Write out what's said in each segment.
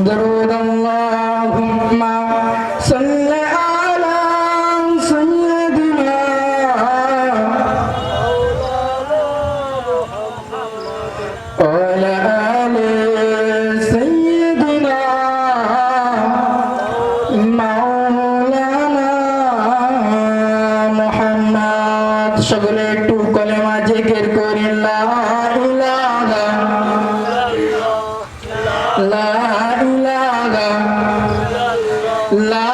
درود اللهم صل على سيدنا وعلى آل سيدنا مولانا محمد সকলে একটু কলেমা জিকির করি লা ইলাহা লা ইলাহা লা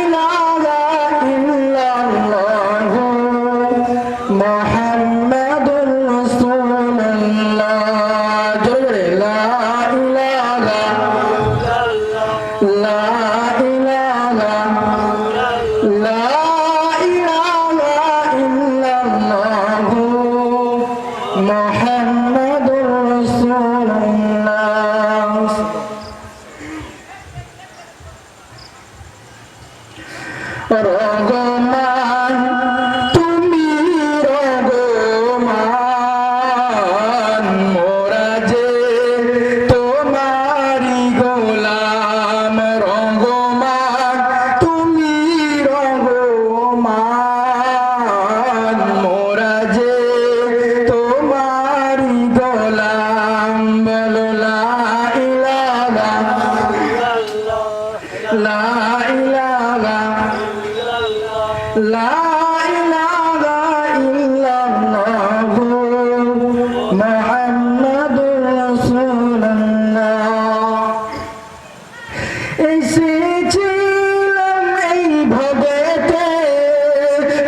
ইলাহা ইল্লাল্লাহু মুহাম্মাদুর রাসূলুল্লাহ জোরে লা ইলাহা লা ইলাহা লা ইলাহা ইল্লাল্লাহু মুহাম্মাদুর রাসূলুল্লাহ রহমান তুমি রহমান মোরা যে তোমারি গোলাম রহমান তুমি রহমান মোরা যে তোমারি গোলাম বলো লা ইলাহা লা ইলাহা লা ইলাহা ইল্লাল্লাহু মুহাম্মাদুর রাসূলুল্লাহ এসেছিলাম এই ভবেতে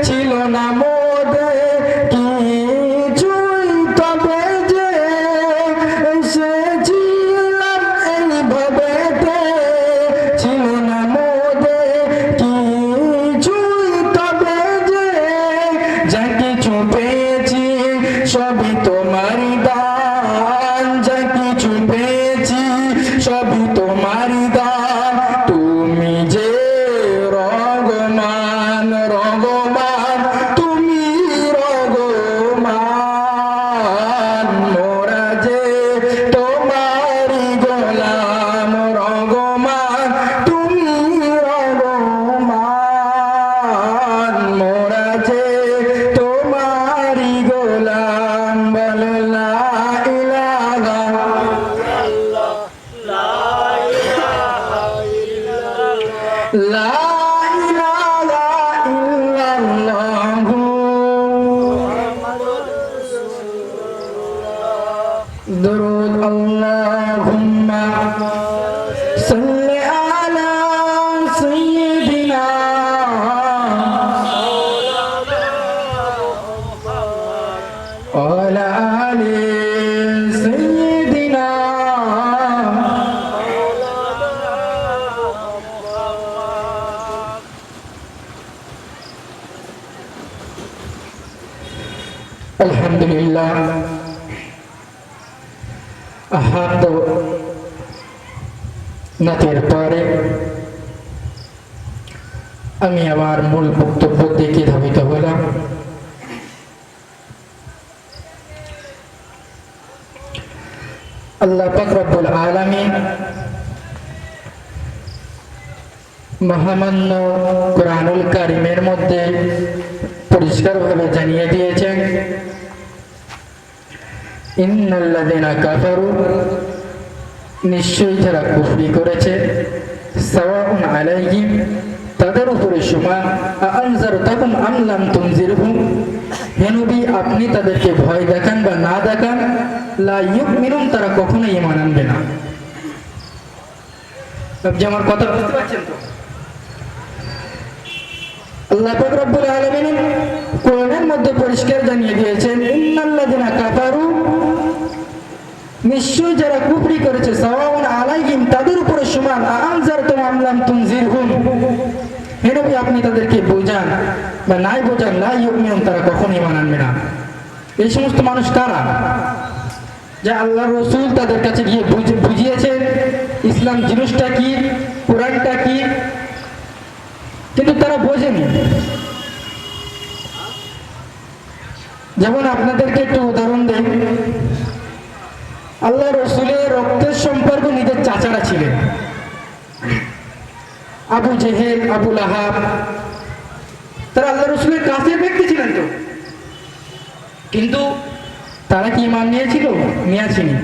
ছিল না মোদের কিছুই তবে যে এসেছিলাম এই ভবেতে ছিল না মোদের কিছুই তবে যে যা কিছু পেয়েছি সবই তোমারই দান যা কিছু পেয়েছি সবই তোমারই দান তুমি যে রহমান রহমান তুমি রহমান মোরা যে তোমারই গোলাম রহমান তুমি রহমান মোরা যে তোমারই গোলাম বলো লা ইলাহা লা ইলাহা ইল্লাল্লাহু درود اللهم صل على سيدنا وعلى آل سيدنا الحمد لله হাত নাতের পরে আমি আমার মূল বক্তব্য দিকে ধাবিত হলাম। আল্লাহ পাক রব্বুল আলামিন মহামান্য কুরআনুল কারীমের মধ্যে পরিষ্কারভাবে জানিয়ে দিয়েছেন ইন্নাল্লাযীনা কাফারু নিশ্চয়ই যারা কুফরি করেছে সাওয়াউন আলাইহিম তাদের উপরে সমান আনজারতাকুম আম লাম তুনজিরহুম হে নবী আপনি তাদেরকে ভয় দেখান বা না দেখান লা ইউমিনুন তারা কখনোই ঈমান আনবে না। আপনি আমার কথা বুঝতে পারছেন তো? আল্লাহ পাক রব্বুল আলামিন কোরআনের মধ্যে পরিষ্কার জানিয়ে দিয়েছেন ইন্নাল্লাযীনা কাফারু নিশ্চয় যারা কুফরি করেছে সাওয়াউন আলাইহিম তাদের উপরে সমান আনজারতুম আম লাম তুনজিরহুম হে নবী আপনি তাদেরকে বোঝান বা নাই বোঝান লা ইউমিনুন তারা কখনোই ঈমান আনবে না। এই সমস্ত মানুষ কারা? যা আল্লাহর রাসূল তাদের কাছে গিয়ে বুঝিয়েছেন ইসলাম জিনিসটা কি, কোরআনটা কি, কিন্তু তারা বোঝেনি। যেমন আপনাদেরকে একটু উদাহরণ দেই, আল্লাহ রসুলের রক্তের সম্পর্ক নিজের চাচারা ছিলেন। আবু জেহেল, আবু লাহাব, তারা আল্লাহ রসুলের কাছের ব্যক্তি ছিলেন তো, কিন্তু তারা কি ঈমান নিয়েছিল? নিয়েছিনি।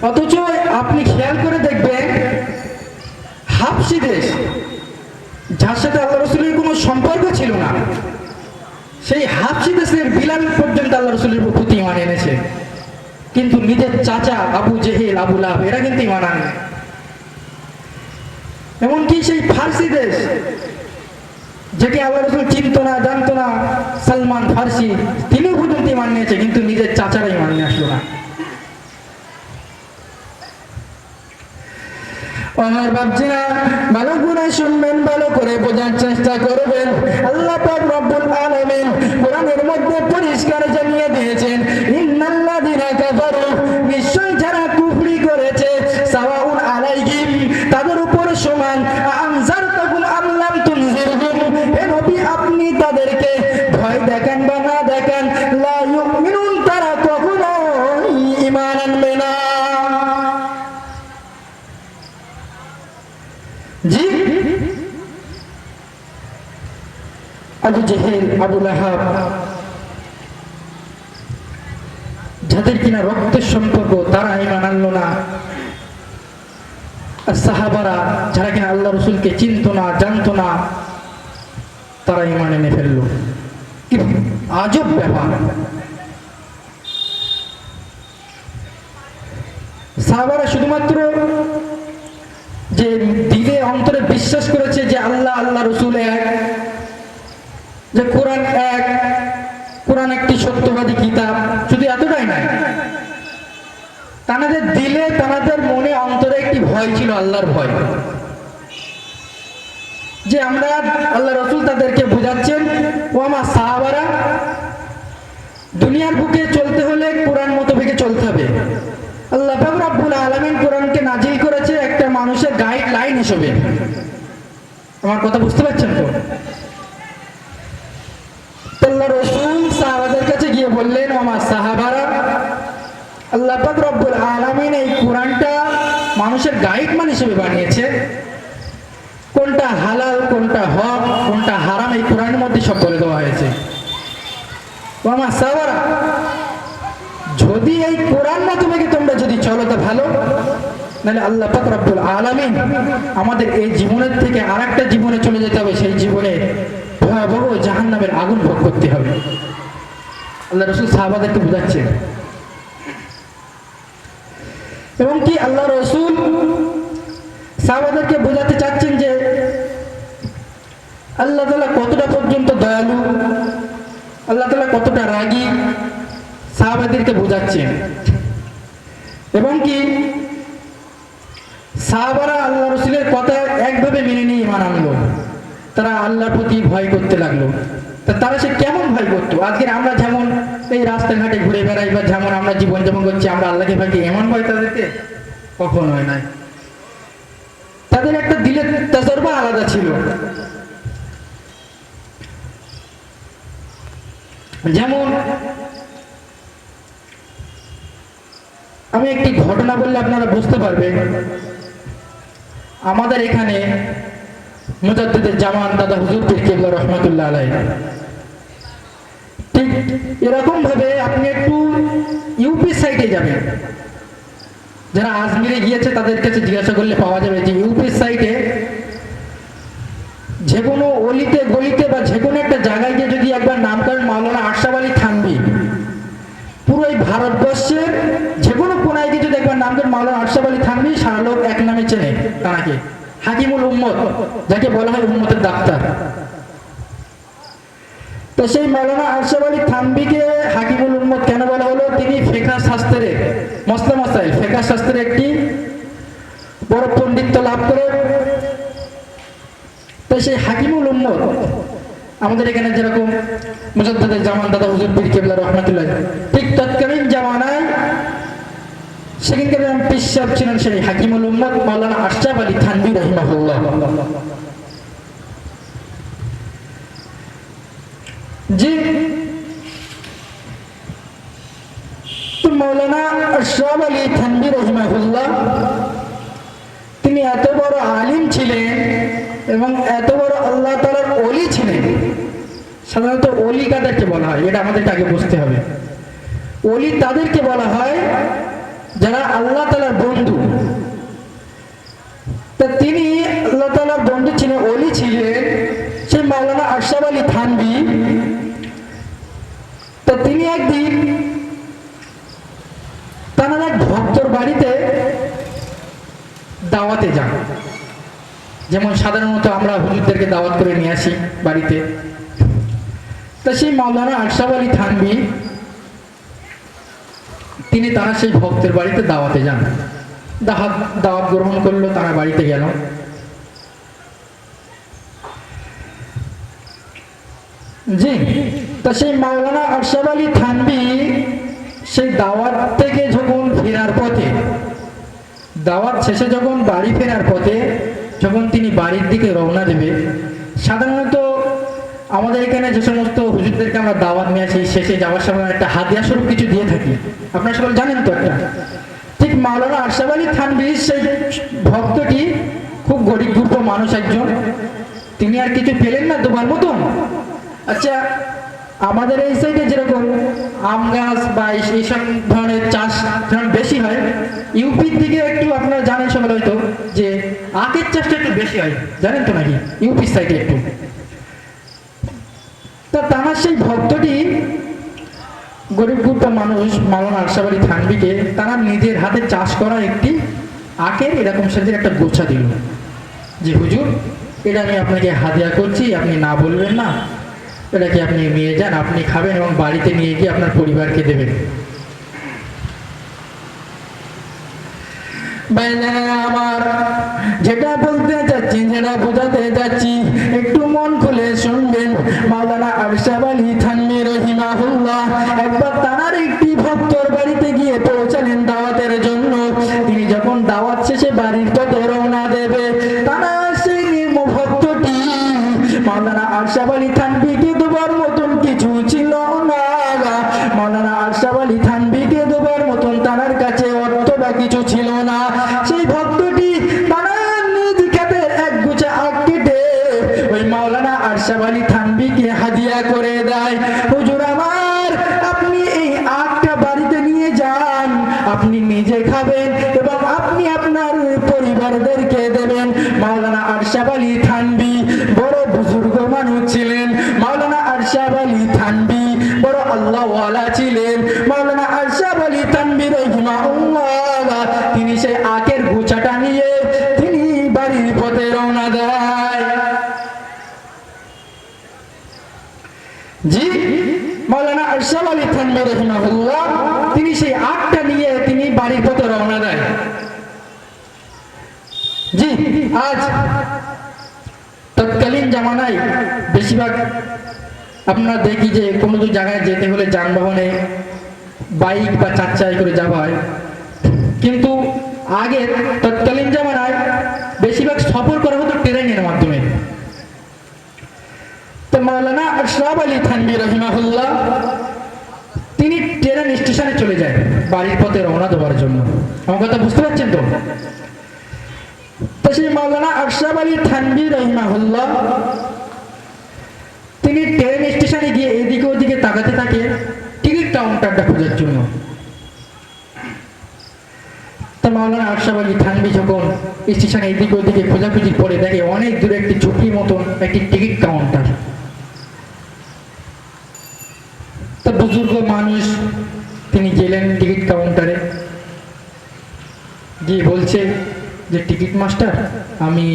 অথচ আপনি খেয়াল করে দেখবেন, হাবশী দেশ, যার সাথে আল্লাহ রসুলের কোনো সম্পর্ক ছিল না, সেই হাবশী দেশের বিলাল পর্যন্ত আল্লাহ রসুলের প্রতি ঈমান এনেছে, কিন্তু নিজের চাচা আবু জেহেল, আবু লাহাব এরা কিন্তু ঈমান আনে। এমনকি সেই ফার্সি দেশ, যেটি আল্লাহ রসুল চিনত না, জানতো না, সালমান ফার্সি, তিনিও পর্যন্ত ঈমান নিয়েছে, কিন্তু নিজের চাচারা ঈমান নিয়ে আসলো না। আমার বাপজিরা, ভালো করে শুনবেন, ভালো করে বোঝার চেষ্টা করবেন। আল্লাহ পাক রব্বুল আলামিন কোরআনের মধ্যে পরিষ্কার জানিয়ে দিয়েছেন, ইন্নাল্লাযিনা কাফারু, নিশ্চয় যারা কুফরি করেছে, সাওয়াউন আলাইহিম, তাদের উপর সমান, আনজারতাকুম আম লাম তুনজিরহুম, হে নবী আপনি তাদেরকে ভয় দেখান বা না দেখান, লা ইউমিনুন, তারা কখনো ঈমান আনবে না। জি, আবু জেহেল, আবু লাহাব, যাদের কিনা রক্তের সম্পর্ক, তারা ঈমান আনলো না। আর সাহাবারা, যারা কিনা আল্লাহ রসুলকে চিনতো না, জানতো না, তারা ঈমান এনে ফেললো। কি আজব ব্যাপার! সাহাবারা শুধুমাত্র যে দিলে অন্তরে বিশ্বাস করেছে যে আল্লাহ, আল্লাহ রসুল এক, যে কোরআন এক, কোরআন একটি সত্যবাদী কিতাব, শুধু এতটাই নাই, তাদের দিলে, তাদের মনে, অন্তরে একটি ভয় ছিল, আল্লাহর ভয়, যে আমরা, আল্লাহ রসুল তাদেরকে বোঝাচ্ছেন, ও আমার সাহাবারা, দুনিয়ার বুকে চলতে হলে কোরআন মতো ভেবে চলতে হবে। আল্লাহ পাক রব্বুল আলামিন কোরআনকে নাজিল করেছে একটা মানুষের গাইডলাইন হিসেবে। আমার কথা বুঝতে পারছেন তো? আল্লাহ রাসূল সাহাবাদের কাছে গিয়ে বললেন, ও আমার সাহাবারা, আল্লাহ পাক রব্বুল আলামিন এই কোরআনটা মানুষের গাইডলাইন হিসেবে বানিয়েছে। কোনটা হালাল, কোনটা হক, কোনটা হারাম, এই কোরআনের মধ্যে সব বলে দেওয়া হয়েছে। ও আমার সাহাবারা, যদি এই কোরআন মতো ভেবে তোমরা যদি চলো তা ভালো, নাহলে আল্লাহ পাক রব্বুল আলামিন আমাদের এই জীবনের থেকে আরেকটা জীবনে চলে যেতে হবে, সেই জীবনে ভয়াবহ জাহান্নামের আগুন ভোগ করতে হবে। আল্লাহ রাসূল সাহাবাদেরকে বোঝাচ্ছেন, এবং কি আল্লাহ রাসূল সাহাবাদেরকে বোঝাতে চাচ্ছেন যে আল্লাহ তাআলা কতটা পর্যন্ত দয়ালু, আল্লাহ তাআলা কতটা রাগী, সাহাবাদেরকে বোঝাচ্ছেন। এবং কি সাহাবারা আল্লাহ রসুলের কথা একভাবে মেনে নিয়ে ঈমান আনলো, তারা আল্লাহর প্রতি ভয় করতে লাগলো। তারা সে কেমন ভয় করতো? আজকের আমরা যেমন এই রাস্তাঘাটে ঘুরে বেড়াই বা যেমন আমরা জীবন যাপন করছি, আমরা আল্লাহকে ভয় কি এমন ভয় তাদেরকে কখনো হয় নাই। তাদের একটা দিলের তাজরবা আলাদা ছিল। যেমন আমি একটি ঘটনা বললে আপনারা বুঝতে পারবেন। আমাদের এখানে মুজাদ্দিদুল জামান দাদা হুজুর পীর কেবলা রহমাতুল্লাহ আলাইহি, ঠিক এরকম ভাবে আপনি একটু ইউপি সাইডে যাবেন, যারা আজমিরে গিয়েছে তাদের কাছে জিজ্ঞাসা করলে পাওয়া যাবে যে ইউপি সাইডে যে কোনো অলিতে গলিতে বা যে কোনো একটা জায়গায় গিয়ে যদি একবার নাম করেন মাওলানা আশরাফ আলী থানভী, পুরো এই ভারতবর্ষের যে কোনো কোনায় গিয়ে যদি একবার নাম করেন মাওলানা আশরাফ আলী থানভী, সারা লোক এক নামে চেনে তাকে, হাকিমুল উম্মত, যাকে বলা হয় উম্মতের ডাক্তার। তো সেই মাওলানা আশরাফ আলী থানভীকে হাকিমুল উম্মত কেন বলা হলো? তিনি ফিকহ শাস্ত্রে, মসলা মাসাইল ফিকহ শাস্ত্রে একটি বড় পণ্ডিত্য লাভ করে। তো সেই হাকিমুল উম্মত আমাদের এখানে যেরকম মুজাদ্দিদুল জামান দাদা হুজুর পীর কেবলা রহমাতুল্লাহ, ঠিক তৎকালীন জামানায় সেখানকার পীর সাহেব ছিলেন সেই হাকিমুল উম্মত মাওলানা আশরাফ আলী থানভী রাহিমাহুল্লাহ। জি, তো মাওলানা আশরাফ আলী থানভী রাহিমাহুল্লাহ তিনি এত বড় আলিম ছিলেন এবং এত বড় আল্লাহ তাআলার ওলি ছিলেন। সাধারণত ওলি কাদেরকে বলা হয় এটা আমাদেরকে আগে বুঝতে হবে। ওলি তাদেরকে বলা হয় যারা আল্লাহ তাআলার বন্ধু। তা তিনি আল্লাহ তাআলার বন্ধু ছিলেন, ওলি ছিলেন সেই মাওলানা আশরাফ আলী থানভী। তা তিনি একদিন তার এক ভক্তর বাড়িতে দাওয়াতে যান। যেমন সাধারণত আমরা হুজুরদেরকে দাওয়াত করে নিয়ে আসি বাড়িতে, তা সেই মাওলানা আশরাফ আলী থানভী তিনি তারা সেই ভক্তের বাড়িতে দাওয়াতে যান। দাওয়াত গ্রহণ করলো, তারা বাড়িতে গেল। জি, তা সেই মাওলানা আশরাফ আলী থানভী সেই দাওয়াত থেকে যখন ফেরার পথে, দাওয়াত শেষে যখন বাড়ি ফেরার পথে যখন তিনি বাড়ির দিকে রওনা দেবে, সাধারণত আমাদের এখানে যে সমস্ত হুজুরদেরকে আমরা দাওয়াত নিয়ে আসি শেষে যাওয়ার সময় একটা হাদিয়া স্বরূপ কিছু দিয়ে থাকি, আপনারা সকলে জানেন তো একটা। ঠিক মাওলানা আশরাফ আলী থানভী সেই ভক্তটি খুব গরিব গুরুপ মানুষ একজন, তিনি আর কিছু পেলেন না তোমার মতন। আচ্ছা, আমাদের এই সাইডে যেরকম আম গাছ বা এইসব ধরনের চাষ বেশি হয়, ইউপির দিকে একটু আপনারা জানেন সকলে হয়তো যে আখের চাষটা একটু বেশি হয়, জানেন তো নাকি ইউপির সাইডে একটু। তা তার সেই ভক্তটি গরিব গুরুপ মানুষ মাওলানা আশরাফ আলী থানভীকে তারা নিজের হাতে চাষ করা একটি আখের এরকম সাইজের একটা গোছা দিল যে হুজুর এটা আমি আপনাকে হাদিয়া করছি, আপনি না বলবেন না, এটাকে আপনি নিয়ে যান, আপনি খাবেন এবং বাড়িতে নিয়ে গিয়ে আপনার পরিবারকে দেবেন। আমার যেটা বলতে চাচ্ছি, যেটা বোঝাতে যাচ্ছি, একটু মন খুলে শুনবেন। মাওলানা আশরাফ আলী থানভী রাহিমাহুল্লাহ একবার তার একটি ভক্তর বাড়িতে গিয়ে পৌঁছালেন দাওয়াতের জন্য। তিনি যখন দাওয়াত শেষে বাড়ির পথে রওনা দেবে, তারা সেই নির্ম ভক্তটি মাওলানা আশরাফ আলী থানভীকে দেবার মতন কিছু ছিল না। মাওলানা আশরাফ আলী থানভীকে দেবার মতন তার কাছে অর্থ বা কিছু ছিল না। সেই ভক্তটি তারা নিজ ক্ষেতের এক গুছা আখ কেটে ওই মাওলানা আশরাফ আলী থানভীকে হাদিয়া করে দেয়। হুজুর আমার, আপনি এই আখটা বাড়িতে নিয়ে যান, আপনি নিজে খাবেন এবং আপনি আপনার পরিবারদেরকে দেবেন। মাওলানা আশরাফ আলী থানভী বড় বুজুর্গ মানুষ ছিলেন। মাওলানা আশরাফ আলী থানভী বড় আল্লাহওয়ালা ছিলেন। মাওলানা আশরাফ আলী থানভী রাহিমাহুল্লাহ তিনি সেই আখের গুছাটা নিয়ে তিনি বাড়ির পথে রওনা দেয়। জি, মাওলানা আশরাফ আলী থানভী রাহিমাহুল্লাহ তিনি সেই আখটা নিয়ে তিনি বাড়ির পথে রওনা দেয়। জি, আজ তৎকালীন জামানায় বেশিরভাগ আপনারা দেখি যে কোনো দু জায়গায় যেতে হলে যানবাহনে বাইক বা চার চাকায় করে যাওয়া হয়, কিন্তু আগে তৎকালীন জামানায় বেশিরভাগ সফর করা হতো ট্রেনের মাধ্যমে। তো মাওলানা আশরাফ আলী থানভী রাহিমাহুল্লাহ তিনি ট্রেন স্টেশনে চলে যায় বাড়ির পথে রওনা দেওয়ার জন্য। আমার কথা বুঝতে পারছেন তো? তো সেই মাওলানা আশরাফ আলী থানভী রাহিমাহুল্লাহ তিনি ট্রেন স্টেশনে গিয়ে এদিকে ওদিকে তাকাতে থাকে টিকিট কাউন্টারটা খোঁজার জন্য। তো মাওলানা আশরাফ আলী থানভী যখন স্টেশনে এদিকে ওদিকে খোঁজাখুঁজি করে দেখে অনেক দূরে একটি ঝুঁকির মতন একটি টিকিট কাউন্টার। তো বুজুর্গ মানুষ তিনি গেলেন টিকিট কাউন্টারে গিয়ে বলছে যে টিকিট মাস্টার, আমি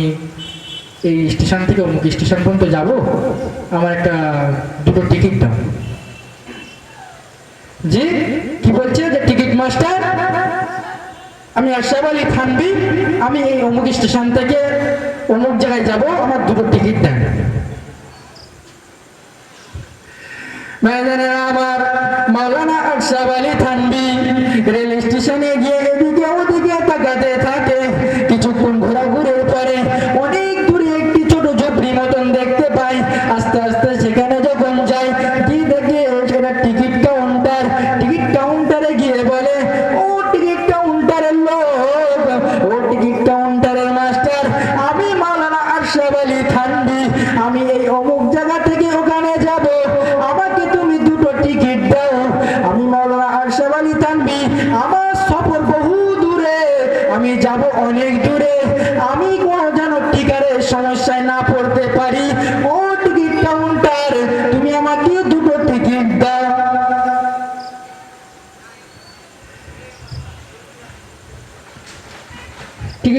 এই স্টেশন থেকে অমুক স্টেশন পর্যন্ত যাব, আমার একটা দুটো টিকিট দাও। জি, কি বলছে যে টিকিট মাস্টার, আমি আশরাফ আলী থানভী, আমি এই অমুক স্টেশন থেকে অমুক জায়গায় যাব, আমার দুটো টিকিট দেন। আমার মাওলানা আশরাফ আলী থানভী রেল স্টেশনে গিয়ে এদিকে ওদিকে তাকাতে থাকে। কিছুক্ষণ ঘোরাঘুরির পরে অনেক দূরে একটি ছোট ঝুপড়ি মতন দেখতে পাই। আস্তে আস্তে সেখানে যখন যায় কি দেখে সেটা টিকিট কাউন্টার। টিকিট কাউন্টারে গিয়ে বলে,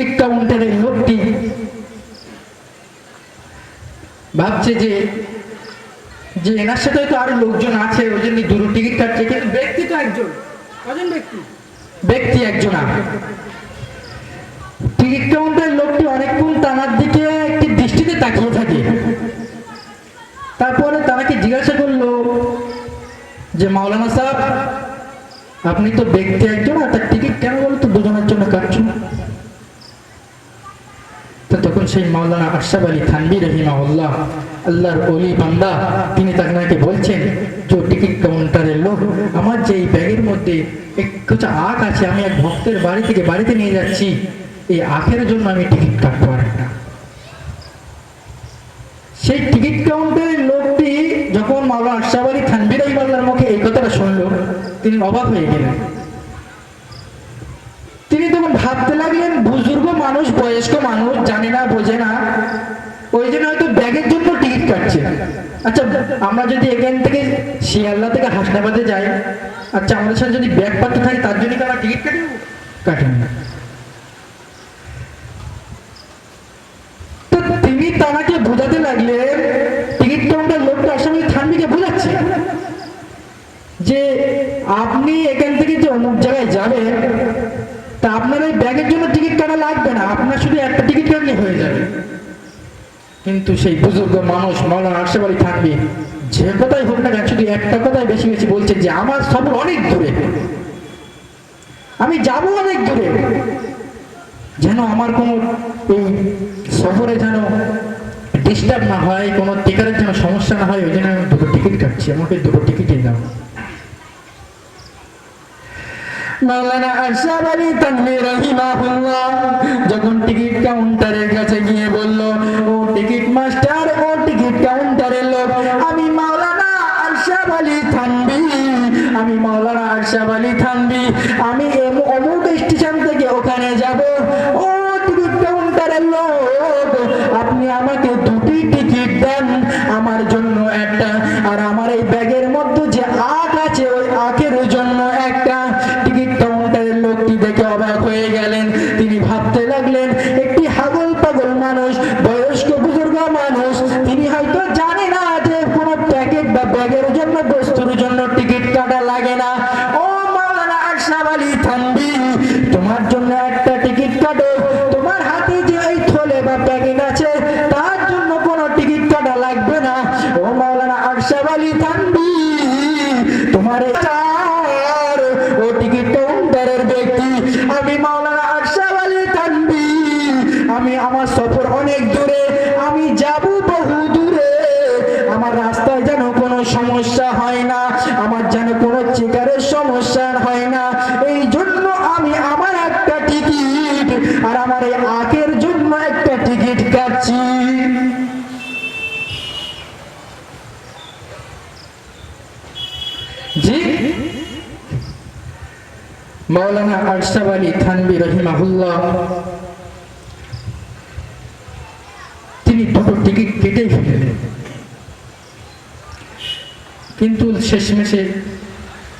টিকিট কাউন্টারের লোকটি ভাবছে যে এনার সাথে তো আরো লোকজন আছে, ওই জন্য দুটো টিকিট কাটছে, কিন্তু ব্যক্তি তো একজন। কজন ব্যক্তি? ব্যক্তি একজন। টিকিট কাউন্টারের লোকটি অনেকক্ষণ তানার দিকে একটি দৃষ্টিতে তাকিয়ে থাকে। তারপরে তানাকে জিজ্ঞাসা করলো যে মাওলানা সাহেব, আপনি তো ব্যক্তি একজন, আর তার টিকিট কেন বলো তো দুজনের জন্য কাটছো? তো তখন সেই মাওলানা আশরাফ আলী থানভী রাহিমাহুল্লাহ, আল্লাহর ওলি বান্দা, তিনি তাকে বলছেন যে টিকিট কাউন্টারের লোক, আমার যে এই ব্যাগের মধ্যে কিছু আখ আছে, আমি এক ভক্তের বাড়ি থেকে বাড়িতে নিয়ে যাচ্ছি, এই আখের জন্য আমি টিকিট কাটবো একটা। সেই টিকিট কাউন্টারের লোকটি যখন মাওলানা আশরাফ আলী থানভী রাহিমাহুল্লাহর মুখে এই কথাটা শুনলো, তিনি অবাক হয়ে গেলেন। তিনি তখন ভাবতে লাগলেন, বুজুর্গ মানুষ, বয়স্ক মানুষ, জানে না বোঝে না, ওই জন্য হয়তো ব্যাগের জন্য টিকিট কাটছে। আচ্ছা, আমরা যদি এখান থেকে শিয়ালদা থেকে হাসনাবাদে যাই, আচ্ছা আমাদের সাথে যদি ব্যাগ পাত্র থাকে, তার জন্য কি আমরা টিকিট কাটবো? কাটেন না। তো তিনি তাকে বোঝাতে লাগলেন, টিকিট কাউন্টার লোকটা আসলে থানভীকে বোঝাচ্ছে যে আপনি এখান থেকে যে অমুক জায়গায় যাবেন, তা আপনার ওই ব্যাগের জন্য টিকিট কাটা লাগবে না, আপনার শুধু একটা টিকিট কাটলে হয়ে যাবে। কিন্তু সেই বুজুর্গ মানুষ মাওলানা আশরাফ আলী থানভী যে কথাই হোক না কেন, শুধু একটা কথাই বেশি বেশি বলছে যে আমার সফর অনেক দূরে, আমি যাব অনেক দূরে, যেন আমার কোনো এই সফরে যেন ডিস্টার্ব না হয়, কোনো টিকারের যেন সমস্যা না হয়, ওই জন্য আমি দুটো টিকিট কাটছি, আমাকে দুটো টিকিটই দাও। মাওলানা আশরাফ আলী থানভী রাহিমাহুল্লাহ যখন টিকিট কাউন্টারের কাছে গিয়ে বলল, ও টিকিট মাস্টার, ও টিকিট কাউন্টারের লোক, আমি মাওলানা আশরাফ আলী থানভী, আমি মাওলানা আশরাফ আলী থানভী, আমি অমুক স্টেশন থেকে ওখানে যাব। ও টিকিট কাউন্টারের লোক, আপনি আমাকে দুটি টিকিট দেন, আমার জন্য একটা, আর আমার এই ব্যাগের মধ্যে যে আখ আছে ওই আখের জন্য একটা। টিকিট কাউন্টারের লোকটি দেখে অবাক হয়ে গেলেন। তিনি ভাবতে লাগলেন, একটি হাগল পাগল মানুষ, বয়স্ক বুজুর্গ মানুষ, তিনি হয়তো জানে না যে কোনো প্যাকেট বা ব্যাগের জন্য, বস্তুর জন্য টিকিট কাটা লাগে না। ও মাওলানা আশরাফ আলী থানভী, তোমার জন্য একটা টিকিট কাটো, তোমার হাতে যে এই থলে বা প্যাকেট আছে তার জন্য কোনো টিকিট কাটা লাগবে না। ও মাওলানা আশরাফ আলী থানভী, তোমার ও টিকিট কাউন্টারের ব্যক্তি, আমি মাওলানা আশরাফ আলী থানভী, আমি আমার সফর অনেক দূরে, আমি যাব বহু দূরে, আমার রাস্তায় যেন কোনো সমস্যা হয় না, আমার যেন কোনো চিকারের সমস্যা হয় না, এই জন্য আমি আমার একটা টিকিট আর আমার এই আখের জন্য একটা টিকিট কাটছি। জি, মাওলানা আশরাফ আলী থানভী রাহিমাহুল্লাহ তিনি দুটো টিকিট কেটেই ফেললেন, কিন্তু শেষমেশে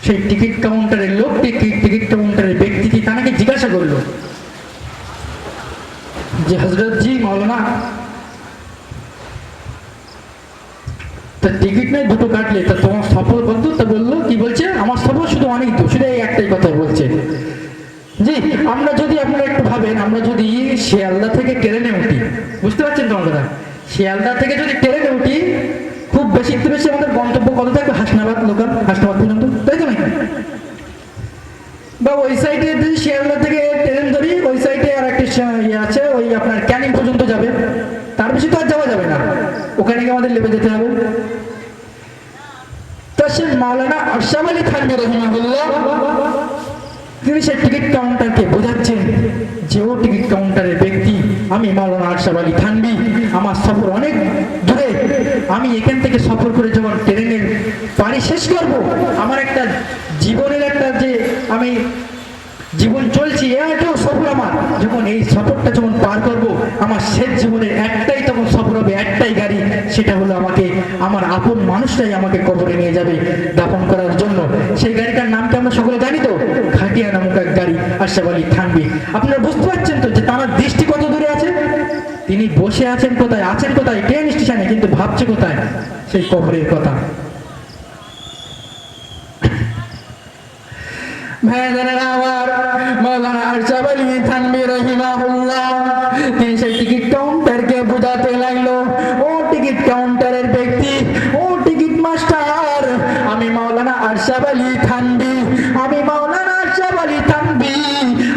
সেই টিকিট কাউন্টারের লোকটি, টিকিট কাউন্টারের ব্যক্তিটি তাকে জিজ্ঞাসা করলো যে হযরত জি, মাওলানা তা টিকিট নেই দুটো কাটলে, তা তোমার সফর বলতো? তা বললো, কি বলছে, আমার সফর শুধু অনেক দূর, শুধু এই একটাই কথা বলছে। জি, আমরা যদি আপনারা একটু ভাবেন, আমরা যদি শিয়ালদা থেকে ট্রেনে উঠি, বুঝতে পারছেন তোমার কথা, শিয়ালদা থেকে যদি ট্রেনে উঠি, খুব বেশি বেশি আমাদের গন্তব্য কত থাকবে? হাসনাবাদ, লোকাল হাসনাবাদ পর্যন্ত, তাই তো নাকি? বা ওই সাইডে যদি শিয়ালদা থেকে ট্রেন ধরি, ওই সাইডে আর একটা ইয়ে আছে, ওই আপনার ক্যানিং পর্যন্ত যাবে, তার বেশি তো আর যাওয়া যাবে না, ওখানে গিয়ে আমাদের লেবে যেতে হবে। তো সে মাওলানা আশরাফ আলী থানভী রাহিমাহুল্লাহ তিনি সেই টিকিট কাউন্টারকে বোঝাচ্ছেন যে ও টিকিট কাউন্টারের ব্যক্তি, আমি মাওলানা আশরাফ আলী থানভী, আমার সফর অনেক দূরে, আমি এখান থেকে সফর করে যখন ট্রেনের পাড়ি শেষ করব, আমার একটা জীবনের একটা যে আমি জীবন চলছি, এটাও সফর আমার, যখন এই সফরটা যখন পার করব, আমার শেষ জীবনের একটাই তখন সফর হবে, একটাই গাড়ি, সেটা হলো আমাকে আমার আপন মানুষটাই আমাকে কবরে নিয়ে যাবে দাফন করার জন্য। সেই গাড়িটার নামটা আমরা সকলে জানি তো, খাটিয়া নামক এক গাড়ি। আশরাফ আলী থানভী। আপনারা বুঝতে পারছেন তো যে তার দৃষ্টি কত দূরে আছে? তিনি বসে আছেন কোথায়, আছেন কোথায়? ট্রেন স্টেশনে, কিন্তু ভাবছে কোথায়? সেই কবরের কথা। মাওলানা আশরাফ আলী থানভী রাহিমাহুল্লাহ তিনি সেই টিকিট কাউন্টারকে বুঝাতে লাগলো, ও টিকিট কাউন্টারের ব্যক্তি, ও টিকিট মাস্টার, আমি মাওলানা আশরাফ আলী থানভী, আমি মাওলানা আশরাফ আলী থানভী,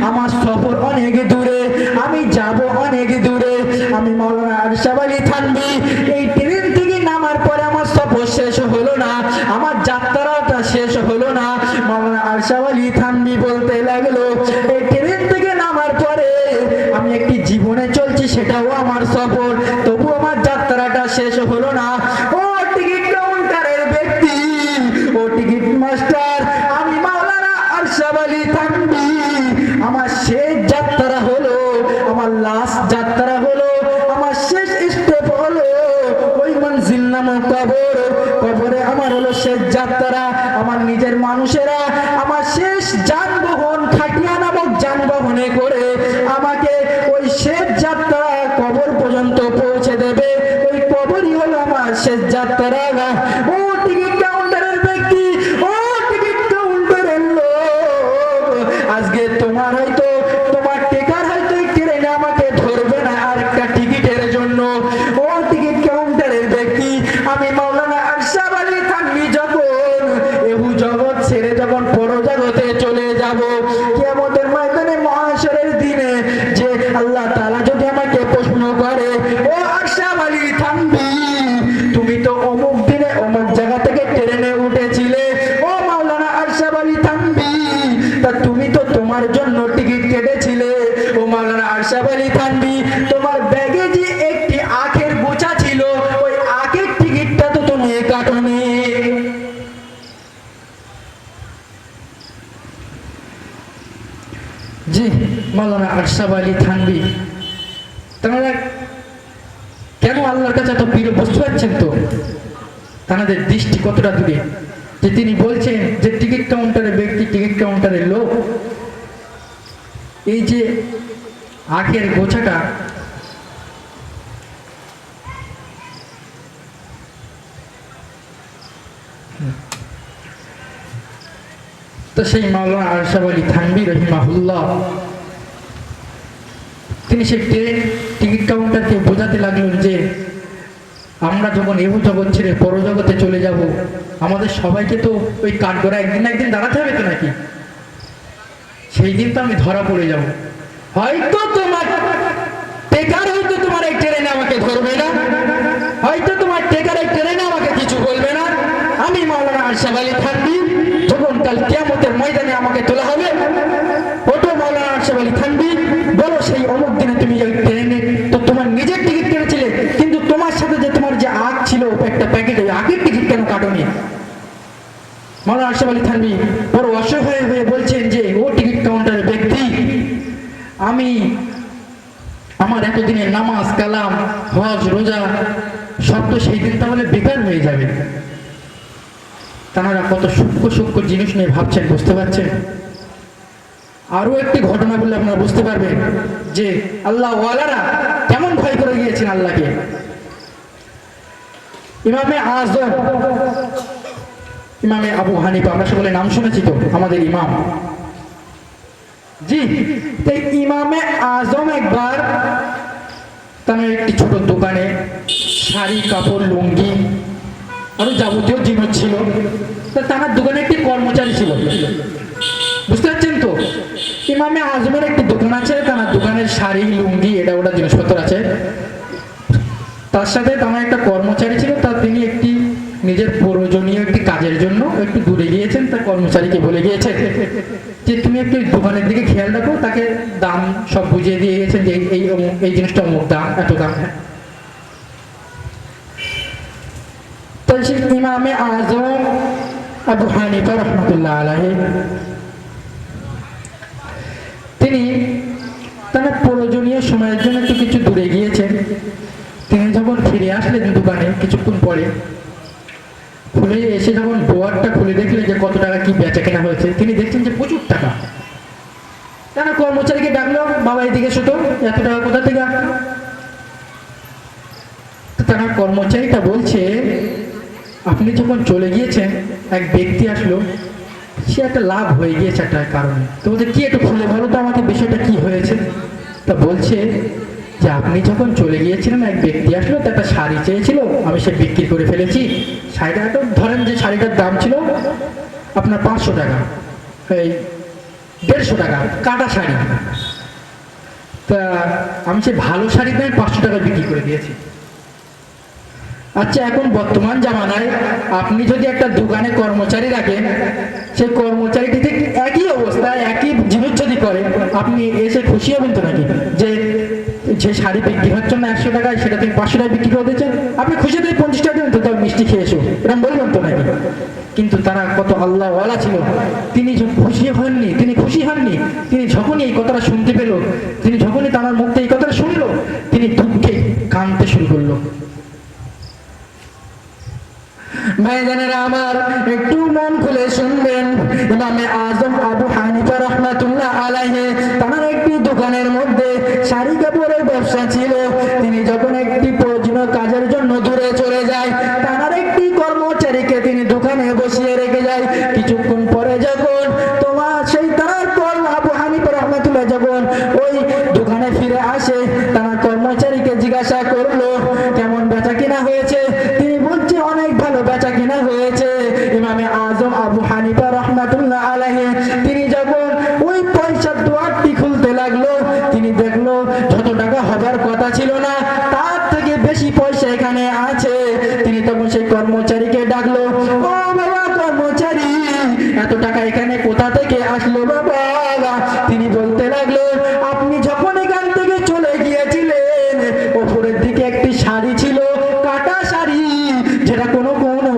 আমার সফর অনেক দূরে, আমি যাব অনেক দূরে, আমি মাওলানা আশরাফ আলী থানভী, এই ট্রেন থেকে নামার পরে আমার সফর শেষ হলো না, আমার যাত্রাটা শেষ হলো না। মাওলানা আশরাফ আলী থানভী বলতে লাগলো, এই ট্রেন থেকে নামার পরে আমি একটি জীবনে চলছি, সেটাও আমার সফর, তবু আমার যাত্রাটা শেষ হলো না। ও টিকিট কাউন্টারের ব্যক্তি, ও টিকিট মাস্টার, আমি মাওলানা আশরাফ আলী থানভী, আমার শেষ যাত্রা হলো, আমার লাস্ট যাত্রা হলো, আমার শেষ স্টেপ হলো ওই মঞ্জিল নামক কবর। কবরে আমার হলো শেষ যাত্রা। আমার নিজের মানুষেরা আমার শেষ যানবাহন খাটিয়া নামক যানবাহনে করে আমাকে ওই শেষ যাত্রা কবর পর্যন্ত পৌঁছে দেবে। ওই কবরই হলো আমার শেষ যাত্রা। ও টিকিট কাউন্টারের ব্যক্তি, ও টিকিট কাউন্টারের লোক, আজকে তোমার হয়তো তোমার টেকার হয়তো এই ট্রেনে আমাকে ধরবে না আর একটা টিকিটের জন্য। ও টিকিট কাউন্টারের ব্যক্তি, আমি মাওলানা আশরাফ আলী থানভী যখন এহু জগৎ ছেড়ে যখন পরজগতে চলে যাব, কিয়ামতের ময়দানে মহাশরের দিনে যে আল্লাহ তাআলা যদি আমাকে প্রশ্ন করে, ও আশরাফ আলী থানভী, তুমি তো অমুক দিনে অমুক জায়গা থেকে ট্রেনে উঠেছিলে, ও মাওলানা আশরাফ আলী থানভী, তা তুমি তো তোমার জন্য টিকিট কেটেছিলে, ও মাওলানা আশরাফ আলী থানভী, তোমার ব্যাগে যে একটি আখের গোছা ছিল, ওই আখের টিকিটটা তো তুমি কাটোনি। জি মাওলানা আশরাফ আলী থানভী, তারা কেন আল্লাহর কাছে এত প্রিয় বুঝতে পারছেন তো? তাদের দৃষ্টি কতটা দূরে, যে তিনি বলছেন যে টিকিট কাউন্টারের ব্যক্তি, টিকিট কাউন্টারের লোক, এই যে আখের গোছাটা তো সেই মাওলানা আশরাফ আলী থানভী রাহিমাহুল্লাহ তিনি সেই ট্রেন টিকিট কাউন্টারকে বোঝাতে লাগলেন যে আমরা যখন এহু জগৎ ছেড়ে পরজগতে চলে যাব, আমাদের সবাইকে তো ওই কাঠগড়ায় একদিন না একদিন দাঁড়াতে হবে তো নাকি? সেই দিন তো আমি ধরা পড়ে যাব, হয়তো তোমার টেকার হয়তো তোমার এই ট্রেনে আমাকে ধরবে না, হয়তো তোমার টেকার এই ট্রেনে আমাকে কিছু বলবে না। আমি মাওলানা আশরাফ আলী থানভী যখন কাল কিয়ামতের ময়দানে আমাকে তোলা হবে, ওটো মাওলানা আশরাফ আলী থানভী, বলো সেই অমুক দিনে তুমি ওই ট্রেনে তো তোমার নিজের টিকিট কেটেছিলে, কিন্তু তোমার সাথে যে তোমার যে আখ ছিল একটা প্যাকেট, ওই আগের টিকিট কেন কাটোনি? মাওলানা আশরাফ আলী থানভী বড় অসহায় হয়ে বলছেন যে, ও টিকিট কাউন্টারের ব্যক্তি, আমি আমার এতদিনের নামাজ কালাম হজ রোজা সব তো সেই দিন তাহলে বেকার হয়ে যাবে। তারা কত সূক্ষ্ম সূক্ষ্ম জিনিস নিয়ে ভাবছেন, বুঝতে পারছেন? আরো একটি ঘটনা বললে আপনারা বুঝতে পারবেন যে আল্লাহ ওয়ালারা কেমন ভয় করে গিয়েছেন আল্লাহকে। ইমামে আজম, ইমামে আবু হানিফা, আমরা সকলে নাম শুনেছি তো, আমাদের ইমাম। জি, তাই ইমামে আজম একবার তার একটি ছোট দোকানে শাড়ি কাপড় লুঙ্গি আরো যাবতীয় জিনিস ছিল, তার দোকানে একটি কর্মচারী ছিল, বুঝতে পারছেন তো? ইমামে আজমের একটি দোকান আছে, তার দোকানের শাড়ি লুঙ্গি এটা ওটা জিনিসপত্র আছে, তার সাথে তার একটা কর্মচারী ছিল, তার তিনি একটি নিজের প্রয়োজনীয় একটি কাজের জন্য একটু দূরে গিয়েছেন, তার কর্মচারীকে বলে গিয়েছে যে তুমি একটু দোকানের দিকে খেয়াল রাখো, তাকে দাম সব বুঝিয়ে দিয়ে গেছেন যে এই জিনিসটা অমুক দাম, এত দাম। হ্যাঁ, ইমামে আজম আবু হানিফা রাহমাতুল্লাহ আলাইহি তিনি তার প্রয়োজনীয় সময়ের জন্য একটু কিছু দূরে গিয়েছেন। তিনি যখন ফিরে আসলেন দোকানে কিছুক্ষণ পরে, খুলে এসে যখন ডোয়ারটা খুলে দেখলেন যে কত টাকা কি বেচা কেনা হয়েছে, তিনি দেখছেন যে প্রচুর টাকা। তারা কর্মচারীকে ডাকলো, বাবা এদিকে এসো তো, এত টাকা কোথা থেকে আসলো? তো তারা কর্মচারীটা বলছে, আপনি যখন চলে গিয়েছেন এক ব্যক্তি আসলো, সে একটা লাভ হয়ে গিয়েছে একটা কারণে। তো বলছে কি, একটু খুলে বলো তো আমাকে বিষয়টা কি হয়েছে। তা বলছে যে আপনি যখন চলে গিয়েছিলেন এক ব্যক্তি আসলো, তো একটা শাড়ি চেয়েছিল, আমি সে বিক্রি করে ফেলেছি। শাড়িটা তো ধরেন যে শাড়িটার দাম ছিল আপনার 500 টাকা, এই 150 টাকা কাটা শাড়ি। তা আমি সে ভালো শাড়ি দামে 500 টাকা বিক্রি করে দিয়েছি। আচ্ছা, এখন বর্তমান জামানায় আপনি যদি একটা দোকানে কর্মচারী রাখেন, সেই কর্মচারীটি ঠিক একই অবস্থায় একই জিনিস যদি করে, আপনি এসে খুশি হবেন তো নাকি? যে শাড়ি বিক্রি হচ্ছে না 100 টাকায়, সেটা তুমি 500 টাকায় বিক্রি করে দিচ্ছেন, আপনি খুশি হতে 50 টাকা দেবেন তো, তাও মিষ্টি খেয়ে এসো, এরকম বলবেন তো নাকি? কিন্তু তারা কত আল্লাহওয়ালা ছিল, তিনি খুশি হননি, তিনি যখনই এই কথাটা শুনতে পেল, তিনি যখনই তার মুখে এই কথাটা শুনলো, তিনি দুঃখে কাঁদতে শুরু করলো। ভাইজানেরা আমার, একটু মন খুলে শুনবেন। ইমামে আজম আবু হানিফা রাহমাতুল্লাহ আলাইহি, তার একটি দোকানের মধ্যে শাড়ি কাপড়ের ব্যবসা ছিল। তিনি যখন একটি প্রয়োজনীয় কাজের জন্য দূরে চলে যায়, তার একটি কর্মচারীকে তিনি দোকানে বসিয়ে রেখে যায়। কিছুক্ষণ পরে যখন তার আবু হানিফা রাহমাতুল্লাহ যখন ওই দোকানে ফিরে আসে, তার কর্মচারীকে জিজ্ঞাসা করলো কেমন বেচা কিনা হয়েছে। তিনি বলছে অনেক ভালো বেচা কিনা হয়েছে। ইমামে আজম আবু হানিফা রাহমাতুল্লাহ আলাইহি, তিনি যখন ওই পয়সার দোয়ারটি খুলতে লাগলো, তিনি দেখলো যত টাকা হবার কথা ছিল না, তার থেকে বেশি পয়সা এখানে আছে। তিনি তখন সেই কর্মচারীকে ডাকলো, ও বাবা কর্মচারী, এত টাকা এখানে কোথা থেকে আসলো বাবা? তিনি বলতে লাগলো, আপনি যখন এখান থেকে চলে গিয়েছিলেন, ওপরের দিকে একটি শাড়ি ছিল, কাটা শাড়ি, যেটা কোনো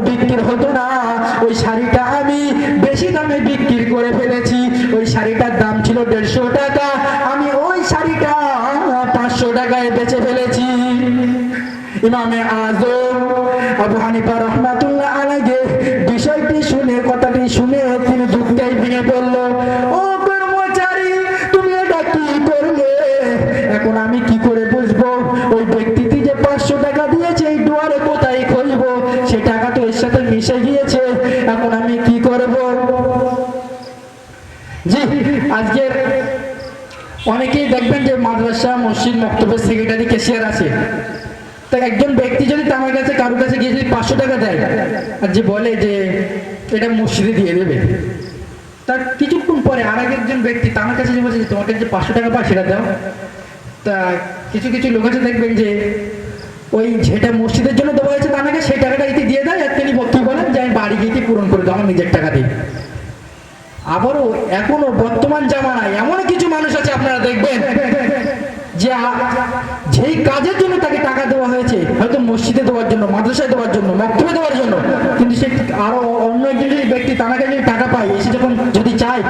বিক্রি হতো না, ওই শাড়িটা আমি বেশি দামে বিক্রি করে ফেলেছি। ওই শাড়িটার দাম ছিল 150 টাকা, আমি ওই শাড়িটা 500 টাকায় বেচে ফেলেছি। ইমামে আজম আবু হানিফা রাহমাতুল্লাহ আলাইহি বিষয়টি শুনে, কথাটি শুনে তিনি দুঃখেই ভেঙে পড়ল। ও কর্মচারী, তুমি এটা কি করলে? এখন আমি কি করে বুঝবো ওই ব্যক্তিটি যে 500 টাকা দিয়েছে এই দুয়ারে কোথায় খুলবো? সেই টাকা তো এর সাথে মিশে গিয়েছে, এখন আমি কি করব? জি, আজকের অনেকেই দেখবেন যে মাদ্রাসা, মসজিদ, মক্তবের সেক্রেটারি, ক্যাশিয়ার আছে। তা একজন ব্যক্তি যদি আমার কাছে কারোর কাছে গিয়ে যদি 500 টাকা দেয়, আর যে বলে যে এটা মসজিদে দিয়ে দেবে, তার কিছুক্ষণ পরে আর একজন ব্যক্তি তার কাছে যে বলছে তোমার কাছে যে 500 টাকা পায় সেটা দাও। তা কিছু কিছু লোক আছে দেখবেন যে ওই যেটা মসজিদের জন্য দেওয়া হয়েছে তাকে সেই টাকাটা ইতি দিয়ে দেয়, আর তিনি কি বলেন যে আমি বাড়ি গিয়ে পূরণ করে দেবো আমার নিজের টাকা দিয়ে। আবারও এখনো বর্তমান জামানায় এমন কিছু মানুষ আছে আপনারা দেখবেন যে যেই কাজের জন্য তাকে টাকা দেওয়া হয়েছে, হয়তো মসজিদে দেওয়ার জন্য, মাদ্রাসায় দেওয়ার জন্য, মক্তবে দেওয়ার জন্য, কিন্তু সে আরো অন্য একজন যদি ব্যক্তি তাকে যদি টাকা পায়, এসে যখন যদি চায়,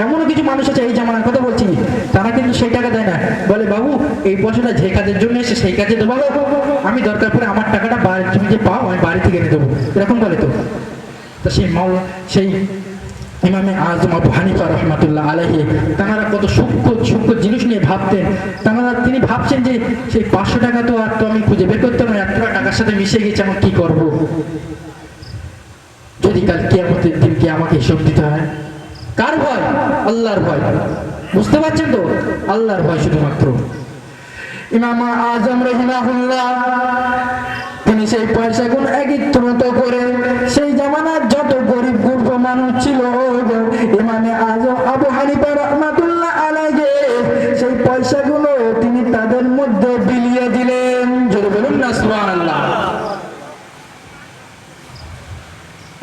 এমনও কিছু মানুষ আছে এই জামানার কথা বলছি, তারা কিন্তু সেই টাকা দেয় না, বলে বাবু এই পয়সাটা যে কাজের জন্য এসে সেই কাজে দেবো, আমি দরকার পড়ে আমার টাকাটা তুমি যে পাও আমি বাড়ি থেকে এনে দেবো, এরকম বলে। তো সেই ইমামে আজম আবু হানিফা রাহমাতুল্লাহ আলাইহি, তারা কত সূক্ষ্ম জিনিস নিয়ে ভাবতেন। তিনি ভাবছেন যে সেই 500 টাকা তো আর তো আমি খুঁজে বের করতে পারি, এত টাকার সাথে মিশে গেছে, আমার কি করব যদি কাল কিয়ামতের দিনকে আমাকে হিসাব দিতে হয়? কার ভয়? আল্লাহর ভয়। বুঝতে পারছেন তো? আল্লাহর ভয় শুধুমাত্র। ইমাম আজম রাহিমাহুল্লাহ তিনি সেই পয়সাগুলো একত্রিত করে সেই জামানার যত গরিব গুরব মানুষ ছিল, ইমামে আজম আবু হানিফা রাহমাতুল্লাহ আলাইহি সেই পয়সাগুলো তিনি তাদের মধ্যে বিলিয়ে দিলেন। জোরে বলুন না সুবহানাল্লাহ।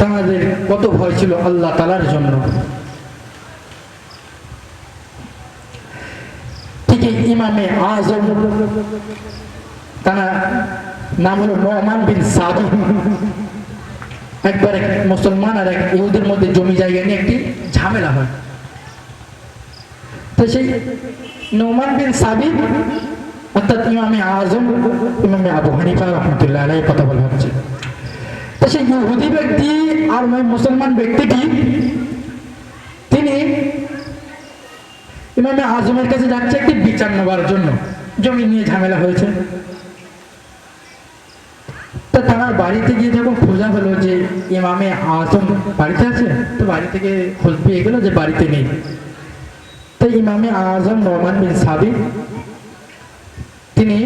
তাদের কত ভয় ছিল আল্লাহ তাআলার জন্য। ঠিক ইমামে আজম, তার নাম হলো নোমান বিন সাবিত। একবার এক মুসলমান আর এক ইহুদির মধ্যে জমি জায়গা নিয়ে একটি ঝামেলা হয়। তো সেই নোমান বিন সাবিত অর্থাৎ ইমামে আজম, ইমামে আবু হানিফা রাহমাতুল্লাহ আলাইহি কথা বলা হচ্ছে। তো সেই ইহুদি ব্যক্তি আর মুসলমান ব্যক্তিটি তিনি ইমামে আজমের কাছে যাচ্ছে একটি বিচার নেবার জন্য, জমি নিয়ে ঝামেলা হয়েছে। তা তার বাড়িতে গিয়ে যখন খোঁজা হলো যে ইমামে আজম বাড়িতে আছে, তো বাড়ি থেকে খোঁজ পেয়ে গেল যে বাড়িতে নেই। তো ইমামে আজম নোমান বিন সাবিত তিনি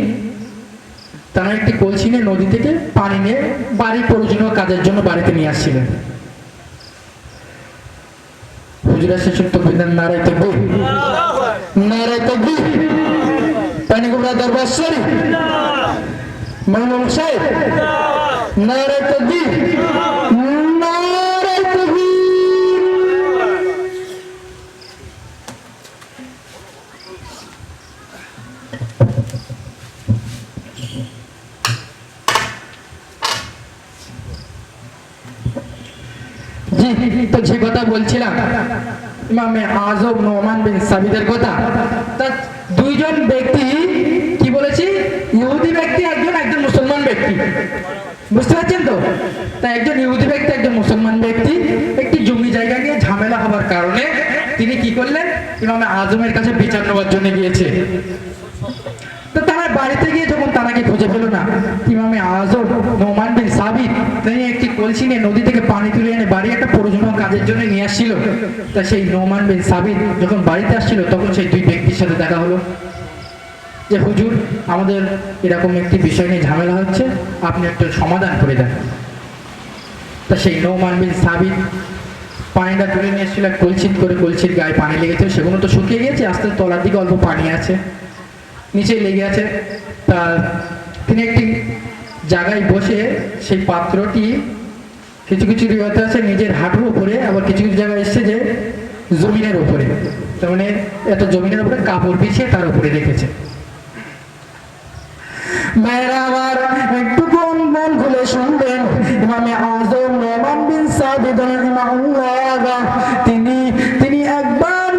তারা একটি কলসি নিয়ে নদী থেকে পানি নিয়ে বাড়ির প্রয়োজনীয় কাজের জন্য বাড়িতে নিয়ে আসছিলেন। হুজুর শেষের তো বিধান নারায় তাকবীর, নারায় তাকবীর, পানি গোবরা দরবার শরীফ, মামুন সাহেব, নারায় তাকবীর, নারায় তাকবীর। জি, তো যে কথা বলছিলাম ইমামে আজম নোমান বিন সাবিতের কথা, তা দুইজন ব্যক্তি কি বলেছি, ইহুদি ব্যক্তি একজন, একজন মুসলমান ব্যক্তি, বুঝতে পারছেন তো? তা একজন ইহুদি ব্যক্তি একজন মুসলমান ব্যক্তি একটি জমি জায়গা নিয়ে ঝামেলা হবার কারণে তিনি কি করলেন, ইমামে আজমের কাছে বিচার নেওয়ার জন্য গিয়েছে। তো তারা বাড়িতে গিয়ে যখন তারাকে খুঁজে পেল না, ইমামে আজম নোমান বিন সাবিত তিনি একটি কলসি নিয়ে নদী থেকে পানি তুলে এনে বাড়ি একটা প্রয়োজনীয় কাজের জন্য নিয়ে আসছিল। তা সেই নোমান বিন সাবিত যখন বাড়িতে আসছিল তখন সেই দুই ব্যক্তির সাথে দেখা হলো যে হুজুর আমাদের এরকম একটি বিষয় নিয়ে ঝামেলা হচ্ছে, আপনি একটা সমাধান করে দেন। তা সেই নোমান বিন সাবিত পানিটা তুলে নিয়ে এসেছিল, কলসিত করে, কলসির গায়ে পানি লেগেছিল, সেগুলো তো শুকিয়ে গেছে, আস্তে তলার দিকে অল্প পানি আছে, নিচে লেগে আছে। তা তিনি একটি জায়গায় বসে সেই পাত্রটি, কিছু কিছু রিওয়ায়েতে আছে নিজের হাঁটুর উপরে, আবার কিছু কিছু জায়গায় এসছে যে জমিনের উপরে, তার মানে এত জমিনের উপরে কাপড় বিছিয়ে তার উপরে রেখেছে। মেয়েরা আমার একটু মন খুলে শুনবেন, ইমামে আজম নোমান বিন সাবিত রাহিমাহুল্লাহ তিনি একবার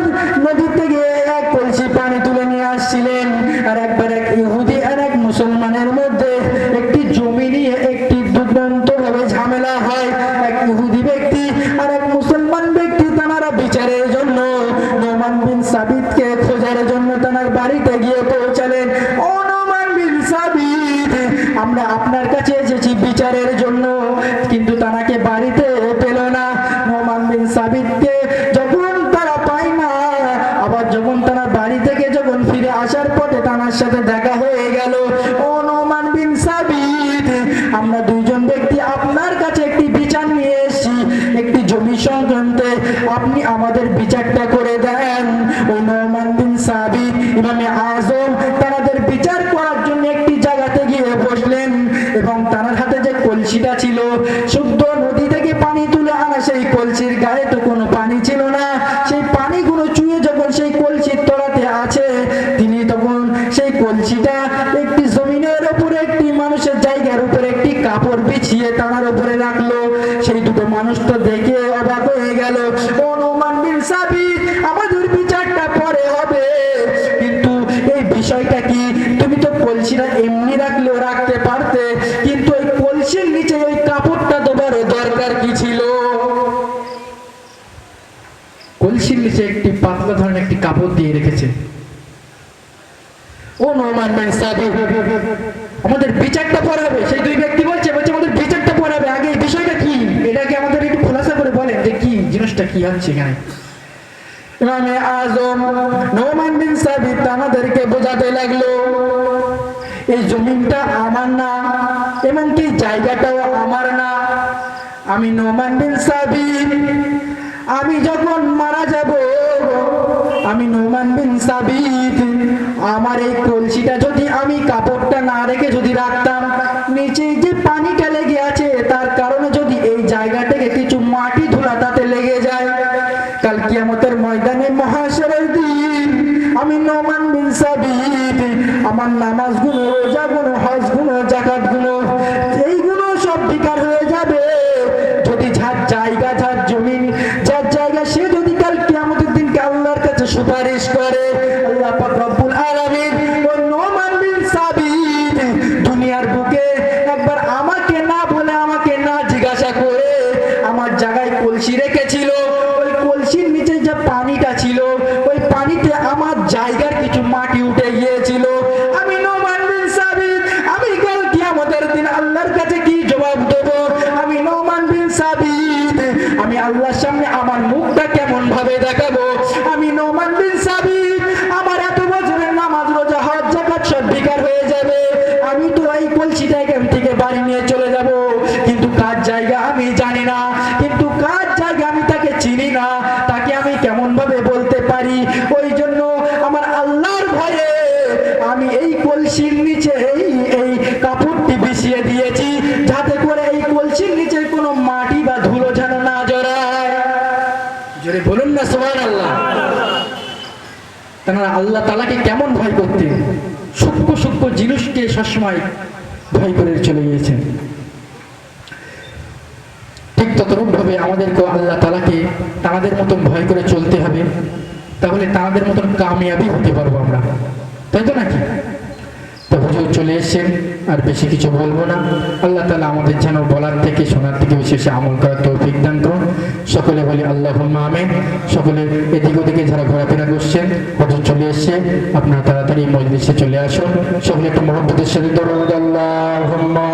নদী থেকে এক কলসি পানি তুলে নিয়ে আসছিলেন, আর একবার এক ইহুদি আর এক মুসলমানের মধ্যে একটি জমি নিয়ে একটি দুর্দান্ত ভাবে ঝামেলা হয়। এক ইহুদি ব্যক্তি আর এক মুসলমান ব্যক্তি তারা বিচারের জন্য নোমান বিন সাবিতকে খোঁজার জন্য তার বাড়িতে গিয়ে পৌঁছালেন। ও নোমান বিন সাবিত, আমরা আপনার কাছে এসেছি বিচারের জন্য, কিন্তু তাকে বাড়িতে পেল না। নোমান বিন সাবিতকে যখন তারা পায় না, আবার যখন তারা বাড়ি থেকে যখন ফিরে আসার পথে তার সাথে দেখা হয়ে গেল। ও নোমান বিন সাবিত, আমরা দুইজন ব্যক্তি আপনার কাছে একটি বিচার নিয়ে এসেছি, একটি জমি সংক্রান্তে, আপনি আমাদের বিচারটা করে দেন। ও নোমান বিন সাবিত ইমামে আজম তাদের বিচার করার জন্য একটি জায়গাতে গিয়ে বসলেন, এবং তার হাতে যে কলসিটা ছিল, শুদ্ধ নদী থেকে পানি তুলে আনা সেই কলসির গায়ে তো কোনো পানি ছিল না। সেই পানিগুলো চুয়ে যখন সেই কলসির তলাতে আছে, তিনি তখন সেই কলসিটা একটি জমিনের উপরে, একটি মানুষের জায়গার উপরে একটি কাপড় বিছিয়ে তার উপরে রাখলো। সেই দুটো মানুষ তো দেখে অবাক হয়ে গেল। ও নোমান বিন সাবিত, আমাদের বিচারটা পরে হবে, কিন্তু এই বিষয়টা কি, তুমি তো কলসিটা এমনি রাখলেও রাখতে পারতে, কিন্তু ওই কলসির নিচে ওই কাপড়টা দেবার দরকার কি ছিল? কলসির নিচে একটি পাতলা ধরনের একটি কাপড় দিয়ে রেখেছে। ও নোমান বিন সাবিত, আমাদের বিচারটা পরে হবে। সেই দুই ব্যক্তি বলছে আমাদের বিচারটা পরে হবে, আগে এই বিষয়টা কি, এটাকে আমাদের একটু খোলাসা করে বলেন যে কি জিনিসটা কি হচ্ছে এখানে। ইমামে আজম নোমান বিন সাবিত আমাদেরকে বোঝাতে লাগলো, এই জমিনটা আমার না, এমনকি জায়গাটাও আমার না। আমি নোমান বিন সাবিত, আমি যখন মারা যাব, আমি নোমান বিন সাবিত, আমার এই কলসিটা যদি আমি কাপড়টা না রেখে যদি রাখতাম, নিচে যে পানিটা লেগে আছে তার কারণে যদি এই জায়গাটাকে কিছু মাটি ধুলা তাতে লেগে যায়, কাল কিয়ামতের ময়দানে মহাশরের দিন আমি নোমান বিন সাবিত আমার নামাজ গুলো, রোজা গুলো, হজ গুলো, যাকাত গুলো, এইগুলো সব বেকার হয়ে যাবে। যদি যার জায়গা, যার জমিন, যার জায়গা, সে যদি কাল কিয়ামতের দিনকে আল্লাহর কাছে সুপারিশ করে, আল্লাহ পাক রব্বুল আলামিন ওই নোমান বিন সাবিত দুনিয়ার বুকে একবার আমাকে না বলে, আমাকে না জিজ্ঞাসা করে আমার জায়গায় কলসি রেখেছিল, ওই কলসির নিচে যে পানিটা ছিল, ওই পানিতে আমার আল্লাহর সামনে আমার মুখটা কেমন ভাবে দেখাবো? আমি নোমান বিন সাবিত, আমার এত বছরের নামাজ রোজা হজ যাকাত সব বেকার হয়ে যাবে। আমি তো এই কলসিটা এখান থেকে বাড়ি নিয়ে চলে যাব, কিন্তু কার জায়গা আমি জানি না, কিন্তু কার জায়গা আমি তাকে চিনি না, তাকে আমি কেমন ভাবে বলতে পারি? ওই জন্য আমার আল্লাহর ভয়ে আমি এই কলসির নিচে এই কাপড়টি বিছিয়ে দিয়েছি, যাতে করে এই কলসির নিচে কোনো মাটি বা ধুলো যেন না জড়ায়। জোরে বলুন না সুবহানাল্লাহ। তারা আল্লাহ তাআলাকে কেমন ভয় করতেন, সূক্ষ্ম সূক্ষ্ম জিনিসকে সবসময় ভয় করে চলে গিয়েছেন। ঠিক ততরূপ ভাবে আমাদেরকে আল্লাহ তাআলাকে তাদের মতন ভয় করে চলতে হবে, তাহলে তাদের মতন কামিয়াবি হতে পারবো আমরা, তাই তো নাকি? তো হুজুর চলে এসেছেন, আর বেশি কিছু বলবো না। আল্লাহ তাআলা আমাদের যেন বলার থেকে শোনার থেকে বিশেষে আমল করার তৌফিক দান করুন। সকলে বলি আল্লাহুম্মা আমিন। সকলে এদিক ওদিকে যারা ঘোরাফেরা করছেন, হুজুর চলে এসছে, আপনারা তাড়াতাড়ি মজলিসে চলে আসুন। সকলে একটু মহব্বতের সাথে দরুদ আল্লাহুম্মা